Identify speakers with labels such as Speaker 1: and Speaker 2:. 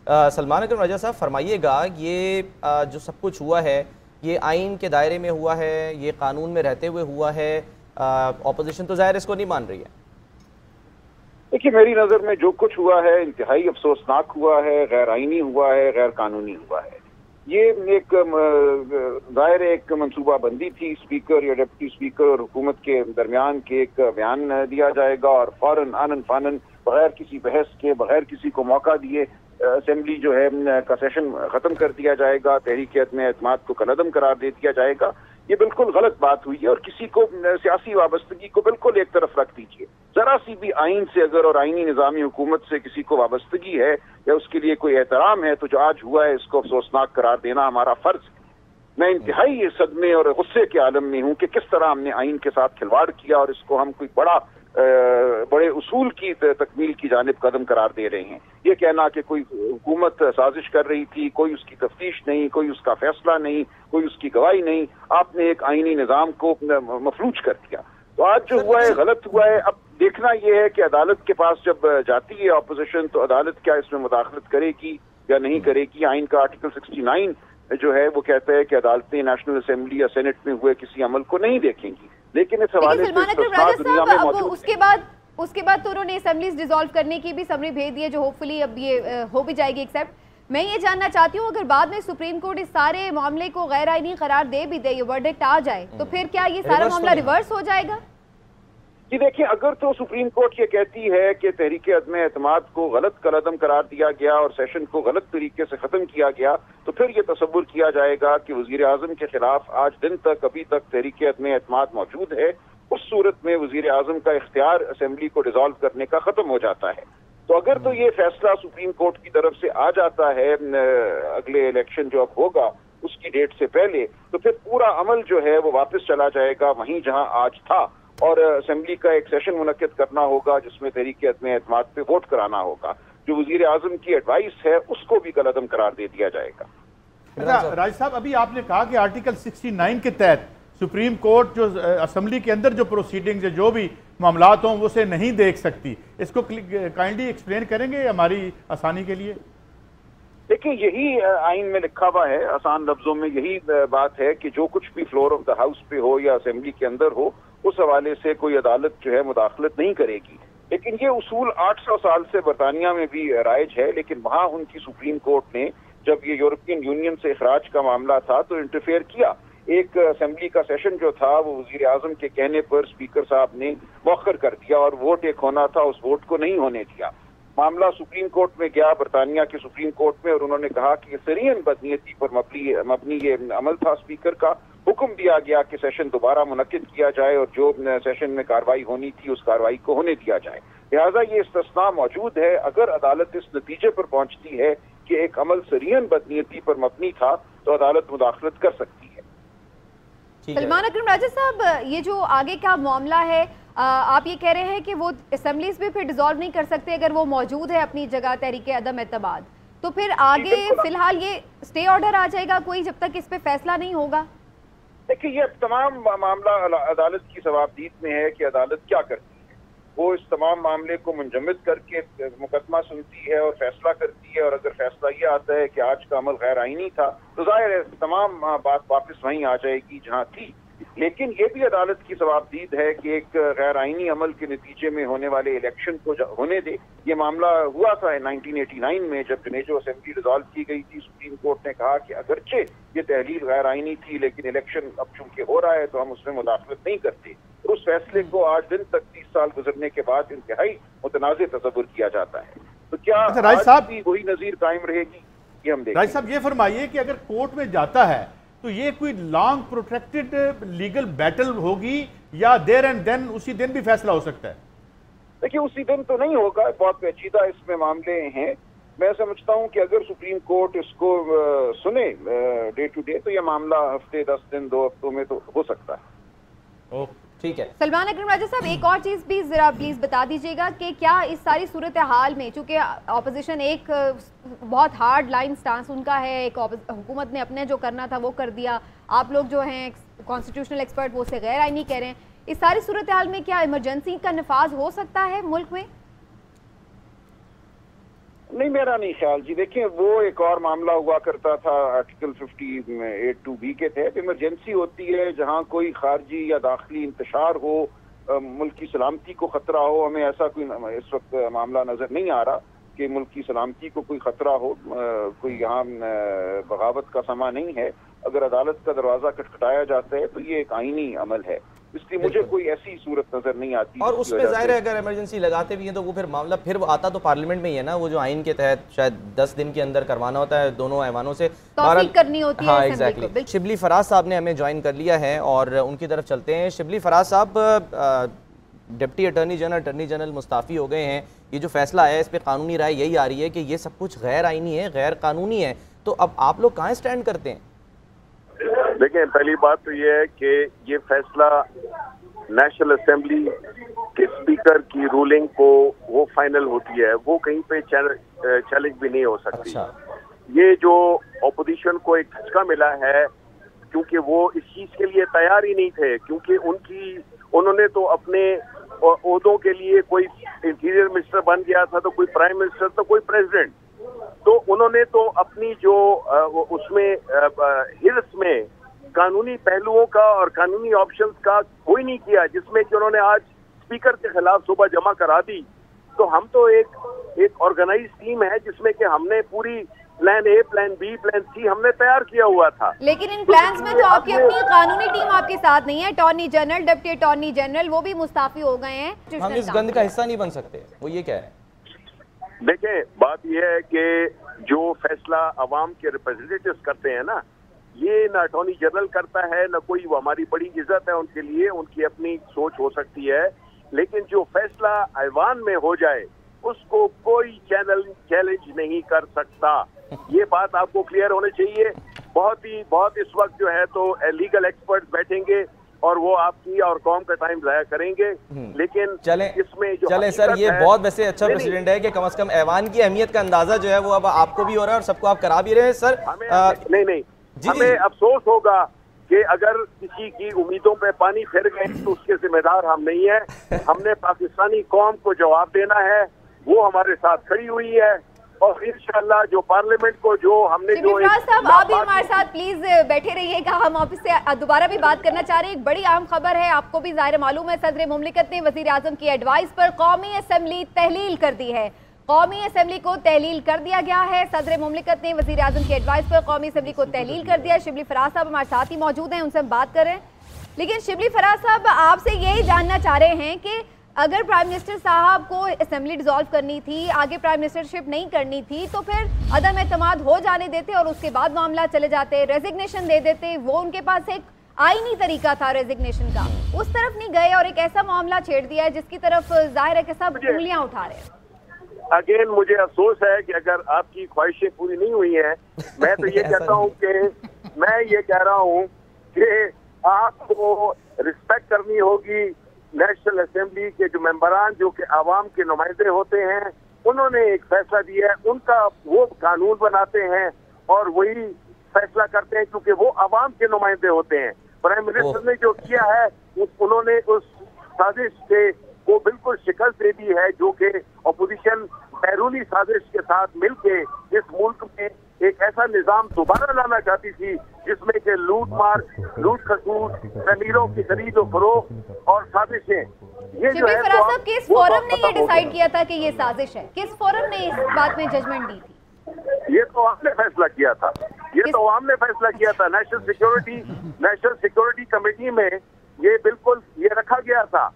Speaker 1: सलमान अकरम राजा साहब फरमाइए गा, ये जो सब कुछ हुआ है ये आइन के दायरे में हुआ है, ये कानून में रहते हुए हुआ है, ऑपोजिशन तो ज़ाहिर इसको नहीं मान रही है।
Speaker 2: देखिए, मेरी नज़र में जो कुछ हुआ है इंतहाई अफसोसनाक हुआ है, गैर आइनी हुआ है, गैर कानूनी हुआ है। ये एक ज़ाहिर एक मनसूबा बंदी थी, स्पीकर या डिप्टी स्पीकर और हुकूमत के दरमियान के एक बयान दिया जाएगा और फौरन आनन फानन बगैर किसी बहस के, बगैर किसी को मौका दिए असेंबली जो है का सेशन खत्म कर दिया जाएगा, तहरीक अदम एतमाद को कलअदम करार दे दिया जाएगा। ये बिल्कुल गलत बात हुई है और किसी को सियासी वाबस्तगी को बिल्कुल एक तरफ रख दीजिए। जरा सी भी आइन से अगर और आइनी निज़ामी हुकूमत से किसी को वाबस्तगी है या उसके लिए कोई एहतराम है तो जो आज हुआ है इसको अफसोसनाक करार देना हमारा फर्ज है। मैं इंतहाई ये सदमे और गुस्से के आलम में हूँ कि किस तरह हमने आइन के साथ खिलवाड़ किया और इसको हम कोई बड़े उसूल की तकमील की जानिब कदम करार दे रहे हैं। ये कहना कि कोई हुकूमत साजिश कर रही थी, कोई उसकी तफ्तीश नहीं, कोई उसका फैसला नहीं, कोई उसकी गवाही नहीं, आपने एक आइनी निज़ाम को मफलूज कर दिया। तो आज जो हुआ है गलत हुआ है। अब देखना यह है कि अदालत के पास जब जाती है अपोजिशन तो अदालत क्या इसमें मुदाखलत करेगी या नहीं करेगी। आइन का आर्टिकल 69 जो है वो कहता है कि अदालतें नेशनल असेंबली या सेनेट में हुए किसी अमल को नहीं देखेंगी, लेकिन इस हवाले से
Speaker 3: उसके बाद तो उन्होंने असेंबलीज डिसॉल्व करने की भी समरी भेज दी है, जो होपफुली अब ये हो भी जाएगी एक्सेप्ट। मैं ये जानना चाहती हूँ, अगर बाद में सुप्रीम कोर्ट इस सारे मामले को गैर आइनी करार दे भी दे, ये वर्डिक्ट आ जाए, तो फिर क्या ये सारा मामला रिवर्स हो जाएगा?
Speaker 2: जी देखिए, अगर तो सुप्रीम कोर्ट ये कहती है कि तहरीक अदम एतमाद को गलत कलअदम करार दिया गया और सेशन को गलत तरीके से खत्म किया गया, तो फिर ये तसव्वुर किया जाएगा कि वजीर आजम के खिलाफ आज दिन तक अभी तक तहरीक अदम एतमाद मौजूद है। उस सूरत में वजीर आजम का इख्तियार असेंबली को डिसॉल्व करने का खत्म हो जाता है। तो अगर तो ये फैसला सुप्रीम कोर्ट की तरफ से आ जाता है अगले इलेक्शन जो अब होगा उसकी डेट से पहले, तो फिर पूरा अमल जो है वो वापस चला जाएगा वहीं जहां आज था और असेंबली का एक सेशन मुनक्किद करना होगा जिसमें तहरीक अदम एतमाद पे वोट कराना होगा। जो वजीर आजम की एडवाइस है उसको भी कलअदम करार दे दिया जाएगा।
Speaker 4: अच्छा राज साहब, अभी आपने कहा कि आर्टिकल 69 के तहत सुप्रीम कोर्ट जो असेंबली के अंदर जो प्रोसीडिंग्स है, जो भी मामलात हों, वो उसे नहीं देख सकती। इसको काइंडली एक्सप्लेन करेंगे हमारी आसानी के लिए?
Speaker 2: देखिए, यही आइन में लिखा हुआ है, आसान लफ्जों में यही बात है कि जो कुछ भी फ्लोर ऑफ द हाउस पे हो या असेंबली के अंदर हो, उस हवाले से कोई अदालत जो है मुदाखलत नहीं करेगी। लेकिन ये उसूल 800 साल से बरतानिया में भी राइज है, लेकिन वहां उनकी सुप्रीम कोर्ट ने जब ये यूरोपियन यूनियन से इखराज का मामला था तो इंटरफेयर किया। एक असेंबली का सेशन जो था वो वजीर आजम के कहने पर स्पीकर साहब ने मौखर कर दिया और वोट एक होना था, उस वोट को नहीं होने दिया। मामला सुप्रीम कोर्ट में गया, बरतानिया के सुप्रीम कोर्ट में, और उन्होंने कहा कि सरीहन बदनीयती पर मबनी ये अमल था स्पीकर का। हुक्म दिया गया कि सेशन दोबारा मुनक्किद किया जाए और जो सेशन में कार्रवाई होनी थी उस कार्रवाई को होने दिया जाए। लिहाजा ये इस्तिस्ना मौजूद है। अगर अदालत इस नतीजे पर पहुंचती है कि एक अमल सरीहन बदनीयती पर मबनी था तो अदालत मुदाखलत कर सकती है।
Speaker 3: सलमान अकरम राजा साहब, ये जो आगे का मामला है, आप ये कह रहे हैं कि वो असेंबलीज भी फिर डिसॉल्व नहीं कर सकते अगर वो मौजूद है अपनी जगह तहरीक अदम एतमाद, तो फिर आगे फिलहाल ये स्टे ऑर्डर आ जाएगा कोई, जब तक इस पे फैसला नहीं होगा?
Speaker 2: देखिए, ये तमाम मामला अदालत की सवाबदीद में है कि अदालत क्या करती है। वो इस तमाम मामले को मुंजमद करके मुकदमा सुनती है और फैसला करती है, और अगर फैसला ये आता है कि आज का अमल गैर आइनी था तो जाहिर है तमाम बात वापस वहीं आ जाएगी जहां थी। लेकिन ये भी अदालत की सवाबदीद है कि एक गैर आइनी अमल के नतीजे में होने वाले इलेक्शन को होने दे। ये मामला हुआ था 1989 में जब जुनेजो असेंबली डिसॉल्व की गई थी। सुप्रीम कोर्ट ने कहा कि अगरचे ये तहलील गैर आइनी थी लेकिन इलेक्शन अब चूंकि हो रहा है तो हम उसमें मुदाखलत नहीं करते। और उस फैसले को आज दिन तक 30 साल गुजरने के बाद इंतहाई मुतनाज़ तसव्वुर किया जाता है। तो क्या आज भी वही नज़ीर कायम रहेगी, ये हम देखेंगे।
Speaker 4: राज साहब, ये फरमाइए कि अगर कोर्ट में जाता है तो ये कोई लॉन्ग प्रोट्रैक्टेड लीगल बैटल होगी या देयर एंड देन उसी दिन भी फैसला हो सकता है?
Speaker 2: देखिए, उसी दिन तो नहीं होगा, बहुत पेचीदा इसमें मामले हैं। मैं समझता हूं कि अगर सुप्रीम कोर्ट इसको सुने डे टू डे तो ये मामला हफ्ते 10 दिन 2 हफ्तों में तो हो सकता है।
Speaker 1: ठीक है।
Speaker 3: सलमान अकरम राजा साहब, एक और चीज़ भी ज़रा प्लीज़ बता दीजिएगा कि क्या इस सारी सूरत हाल में, चूँकि अपोजिशन एक बहुत हार्ड लाइन स्टांस उनका है, एक हुकूमत ने अपने जो करना था वो कर दिया, आप लोग जो हैं कॉन्स्टिट्यूशनल एक्सपर्ट वो उसे गैर आइनी कह रहे हैं, इस सारी सूरत हाल में क्या इमरजेंसी का नफाज हो सकता है मुल्क में?
Speaker 2: نہیں میرا نہیں خیال جی. دیکھیں وہ ایک اور معاملہ ہوا کرتا تھا آرٹیکل 58(2)(b) کے تحت. ایمرجنسی ہوتی ہے جہاں کوئی خارجی یا داخلی انتشار ہو, ملک کی سلامتی کو خطرہ ہو. ہمیں ایسا کوئی اس وقت معاملہ نظر نہیں آ رہا کہ ملک کی سلامتی کو کوئی خطرہ ہو. کوئی یہاں بغاوت کا سما نہیں ہے. اگر عدالت کا دروازہ کھٹکھٹایا جاتا ہے تو یہ ایک آئینی عمل ہے, اس لیے مجھے کوئی ایسی صورت نظر نہیں آتی.
Speaker 1: اور اس پہ ظاہر ہے اگر ایمرجنسی لگاتے بھی ہیں تو وہ پھر معاملہ پھر آتا تو پارلیمنٹ میں ہی ہے نا, وہ جو آئین کے تحت شاید 10 دن کے اندر کروانا ہوتا ہے دونوں ایوانوں سے,
Speaker 3: توثیق کرنی ہوتی ہے.
Speaker 1: ہاں ایگزیکٹلی. شبلی فراز صاحب نے ہمیں جوائن کر لیا ہے اور ان کی طرف چلتے ہیں. شبلی فراز صاحب, ڈپٹی اٹارنی جنرل مستعفی ہو گئے ہیں. یہ جو فیصلہ آیا ہے اس پہ قانونی رائے یہی آ رہی ہے کہ یہ سب کچھ غیر آئینی ہے, غیر قانونی ہے. تو اب آپ لوگ کہاں اسٹینڈ کرتے ہیں؟
Speaker 5: دیکھیں پہلی بات تو یہ ہے کہ یہ فیصلہ نیشنل اسمبلی کے اسپیکر کی رولنگ کو وہ فائنل ہوتی ہے, وہ کہیں پہ چیلنج بھی نہیں ہو سکتی. یہ جو اپوزیشن کو ایک دھچکا ملا ہے کیونکہ وہ اس چیز کے لیے تیار ہی نہیں تھے, کیونکہ انہوں نے تو اپنے عہدوں کے لیے کوئی انٹیریئر منسٹر بن گیا تھا, تو کوئی پرائم منسٹر, تو کوئی پریزیڈنٹ, تو انہوں نے تو اپنی جو اس میں ہرس میں قانونی پہلوؤں کا اور قانونی آپشنز کا کوئی نہیں کیا, جس میں کہ انہوں نے آج اسپیکر کے خلاف صبح جمع کرا دی. تو ہم تو ایک آرگنائز ٹیم ہے جس میں کہ ہم نے پوری plan a, plan be, plan سی ہم نے تیار کیا ہوا تھا.
Speaker 3: لیکن ان پلانز میں تو آپ کی اپنی قانونی ٹیم آپ کے ساتھ نہیں ہے. Attorney general, deputy attorney general وہ بھی مستعفی ہو گئے ہیں.
Speaker 1: ہم اس گند کا حصہ نہیں بن سکتے, وہ یہ کیا ہے؟
Speaker 5: دیکھیں بات یہ ہے کہ جو فیصلہ عوام کے ریپرزنٹیٹیوز کرتے ہیں نا, یہ نہ اٹارنی جنرل کرتا ہے نہ کوئی, وہ ہماری بڑی عزت ہے ان کے لیے, ان کی اپنی سوچ ہو سکتی ہے, لیکن جو فیصلہ ایوان میں ہو جائے اس کو کوئی چیلنج نہیں کر سکتا. یہ بات آپ کو کلیئر ہونی چاہیے. بہت اس وقت جو ہے تو لیگل ایکسپرٹس بیٹھیں گے اور وہ آپ کی اور قوم کا ٹائم ضائع کریں گے, لیکن اس میں جو
Speaker 1: چلیں سر, یہ بہت ویسے اچھا پریسیڈنٹ ہے کہ کم از کم ایوان کی اہمیت کا اندازہ جو ہے وہ اب آپ کو بھی ہو رہا ہے اور سب کو آپ کرا بھی رہے ہیں. سر
Speaker 5: نہیں, ہمیں افسوس ہوگا کہ اگر کسی کی امیدوں پہ پانی پھر گئے تو اس کے ذمہ دار ہم نہیں ہیں. ہم نے پاکستانی قوم کو جواب دینا ہے, وہ ہمارے ساتھ کھڑی ہوئی ہے, اور انشاءاللہ جو پارلیمنٹ کو جو ہم نے جو
Speaker 3: صاحب آپ بھی ہمارے ساتھ پلیز بیٹھے رہیے گا, ہم آپ سے دوبارہ بھی بات کرنا چاہ رہے ہیں. ایک بڑی اہم خبر ہے, آپ کو بھی ظاہر معلوم ہے, صدر مملکت نے وزیر اعظم کی ایڈوائس پر قومی اسمبلی تحلیل کر دی ہے. قومی اسمبلی کو تحلیل کر دیا گیا ہے. صدر مملکت نے وزیر اعظم کی ایڈوائس پر قومی اسمبلی کو تحلیل کر دیا ہے. شبلی فراز صاحب ہمارے ساتھ ہی موجود ہیں, ان سے ہم بات کریں. لیکن شبلی فراز صاحب, آپ سے یہی جاننا چاہ رہے ہیں کہ اگر پرائم منسٹر صاحب کو اسمبلی ڈیزالو کرنی تھی, آگے پرائم منسٹرشپ نہیں کرنی تھی, تو پھر عدم اعتماد ہو جانے دیتے اور اس کے بعد معاملہ چلے جاتے, ریزگنیشن دے دیتے. وہ ان کے پاس ایک آئینی طریقہ تھا ریزگنیشن کا, اس طرف نہیں گئے اور ایک ایسا معاملہ چھیڑ دیا ہے جس کی طرف ظاہر ہے کہ سب انگلیاں اٹھا رہے ہیں.
Speaker 5: اگین مجھے افسوس ہے کہ اگر آپ کی خواہشیں پوری نہیں ہوئی ہیں, میں تو یہ کہتا ہوں کہ میں یہ کہہ رہا ہوں کہ آپ کو رسپیکٹ کرنی ہوگی نیشنل اسمبلی کے جو ممبران جو کہ عوام کے نمائندے ہوتے ہیں. انہوں نے ایک فیصلہ دیا ہے, ان کا وہ قانون بناتے ہیں اور وہی فیصلہ کرتے ہیں کیونکہ وہ عوام کے نمائندے ہوتے ہیں. پرائم منسٹر نے جو کیا ہے انہوں نے اس سازش سے وہ بالکل شکست دے دی ہے جو کہ اپوزیشن بیرونی سازش کے ساتھ مل کے اس ملک میں ایک ایسا نظام دوبارہ لانا چاہتی تھی جس میں کہ لوٹ خسوٹ, زمینوں کی خرید و فروخت اور سازشیں. یہ جو ہے
Speaker 3: کس فورم نے یہ ڈیسائیڈ کیا تھا کہ یہ سازش ہے؟ کس فورم نے اس بات میں ججمنٹ دی تھی؟
Speaker 5: یہ تو عوام نے فیصلہ کیا تھا. نیشنل سیکیورٹی کمیٹی میں یہ بالکل یہ رکھا گیا تھا